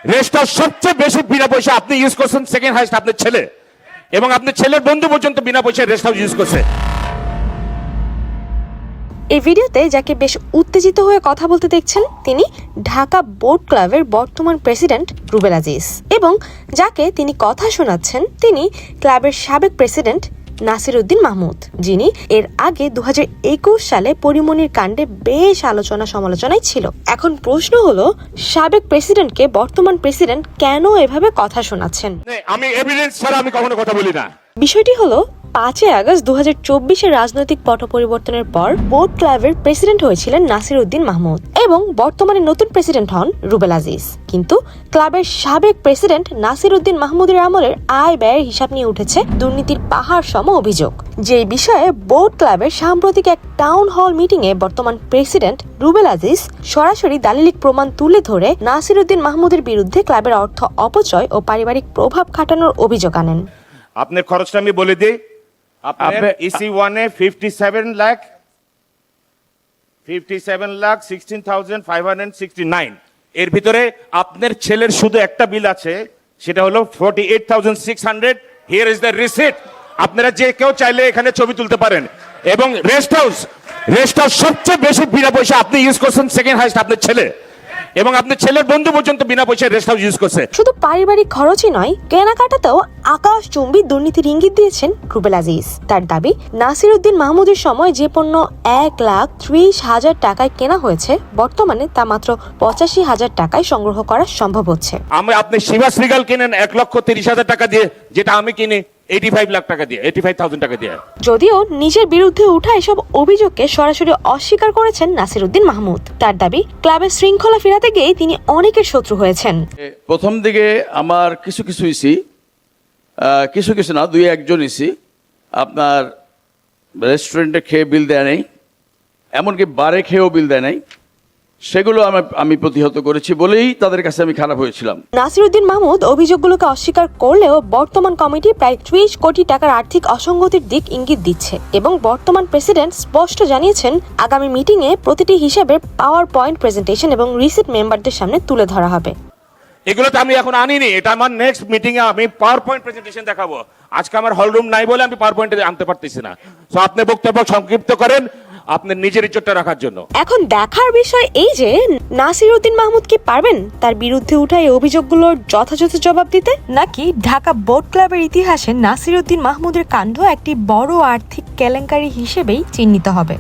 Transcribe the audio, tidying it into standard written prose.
রেস্টটা সবচেয়ে বেশি বিনা পয়সা আপনি ইউজ করছেন, সেকেন্ড হাইস্ট আপনার ছেলে, এবং আপনার ছেলের বন্ধু পর্যন্ত বিনা পয়সায় রেস্ট হাউস ইউজ করছে। এই ভিডিওতে যাকে বেশ উত্তেজিত হয়ে কথা বলতে দেখছেন তিনি ঢাকা বোট ক্লাবের বর্তমান প্রেসিডেন্ট রুবেল আজিজ, এবং যাকে তিনি কথা শোনাচ্ছেন তিনি ক্লাবের সাবেক প্রেসিডেন্ট নাসির উদ্দিন মাহমুদ, যিনি এর আগে 2021 সালে পরিমণির কাণ্ডে বেশ আলোচনা সমালোচনায় ছিল। এখন প্রশ্ন হলো, সাবেক প্রেসিডেন্টকে বর্তমান প্রেসিডেন্ট কেন এভাবে কথা শোনাচ্ছেন? আমি এভিডেন্স ছাড়া আমি কখনো কথা বলি না। বিষয়টি হলো 5 আগস্ট 2024 রাজনৈতিক পট পরিবর্তনের পর বোট ক্লাবের প্রেসিডেন্ট হয়েছিলেন নাসির উদ্দিন মাহমুদ এবং বর্তমানে নতুন প্রেসিডেন্ট হন রুবেল আজিজ। কিন্তু ক্লাবের সাবেক প্রেসিডেন্ট নাসির উদ্দিন মাহমুদের আমলের আয় ব্যয়ের হিসাব নিয়ে উঠেছে দুর্নীতির পাহাড় সম অভিযোগ, যে বিষয়ে বোট ক্লাবের সাম্প্রতিক এক টাউন হল মিটিং এ বর্তমান প্রেসিডেন্ট রুবেল আজিজ সরাসরি দালিলিক প্রমাণ তুলে ধরে নাসির উদ্দিন মাহমুদের বিরুদ্ধে ক্লাবের অর্থ অপচয় ও পারিবারিক প্রভাব খাটানোর অভিযোগ আনেন। আপনার খরচটা আমি বলে দিই। আপনার ইসি 1 এ 57,16,569, এর ভিতরে আপনার ছেলের শুধু একটা বিল আছে, সেটা হলো 48,600। Here is the receipt. আপনারা যে কেউ চাইলে এখানে ছবি তুলতে পারেন। এবং রেস্ট হাউস সবচেয়ে বেশি বিনা পয়সা আপনি ইউজ করছেন, সেকেন্ড হাইস্ট আপনার ছেলে, এবং আপনার ছেলের বন্ধু পর্যন্ত বিনা পয়সায় রেস্ট হাউস ইউজ করছে। শুধু পারিবারিক খরচই নয়, কেনাকাটাতেও আকাশচুম্বী দুর্নীতির ইঙ্গিত দিয়েছেন রুবেল আজিজ। তার দাবি, নাসির উদ্দিন মাহমুদের সময় যে পণ্য 1,30,000 টাকায় কেনা হয়েছে, বর্তমানে তা মাত্র 85,000 টাকায় সংগ্রহ করা সম্ভব হচ্ছে। আপনি শিবাস রিগাল কিনেন 1,30,000 টাকা দিয়ে, যেটা আমি কিনি 85 লাখ টাকা দিয়ে, 85,000 টাকা দিয়ে। যদিও নিজের বিরুদ্ধে উঠা এসব অভিযোগকে সরাসরি অস্বীকার করেছেন নাসির উদ্দিন মাহমুদ। তার দাবি, ক্লাবের শৃঙ্খলা ফেরাতে গিয়ে তিনি অনেকের শত্রু হয়েছেন। প্রথম দিকে আমার কিছু ইসি, কিছু না, 2-1 ইসি আপনার রেস্টুরেন্টে খেয়ে বিল দেয় নাই, এমনকি বারে খেয়েও বিল দেয় নাই, সেগুলো আমি প্রতিহত করেছি বলেই তাদের কাছে আমি খারাপ হয়েছিলাম। নাসির উদ্দিন মাহমুদ অভিযোগগুলোকে অস্বীকার করলেও বর্তমান কমিটি প্রায় 30 কোটি টাকার আর্থিক অসঙ্গতির দিক ইঙ্গিত দিচ্ছে, এবং বর্তমান প্রেসিডেন্ট স্পষ্ট জানিয়েছেন আগামী মিটিং এ প্রতিটি হিসাবের পাওয়ার পয়েন্ট প্রেজেন্টেশন এবং রিসিট মেম্বারদের সামনে তুলে ধরা হবে। এগুলো তো আমি এখন আনিনি, এটা আমার নেক্সট মিটিং এ আমি পাওয়ার পয়েন্ট প্রেজেন্টেশন দেখাবো। আজকে আমার হল রুম নাই বলে আমি পাওয়ার পয়েন্টে আনতে পারতেছি না। সো আপনি বক্তব্য সংক্ষিপ্ত করেন আপনার নিজের ইজ্জতটা রাখার জন্য। এখন দেখার বিষয় এই যে নাসির উদ্দিন মাহমুদ কি পারবেন তার বিরুদ্ধে উঠা এই অভিযোগগুলোর যথাযথ জবাব দিতে, নাকি ঢাকা বোট ক্লাবের ইতিহাসে নাসির উদ্দিন মাহমুদের কাণ্ড একটি বড় আর্থিক কেলেঙ্কারি হিসেবেই চিহ্নিত হবে।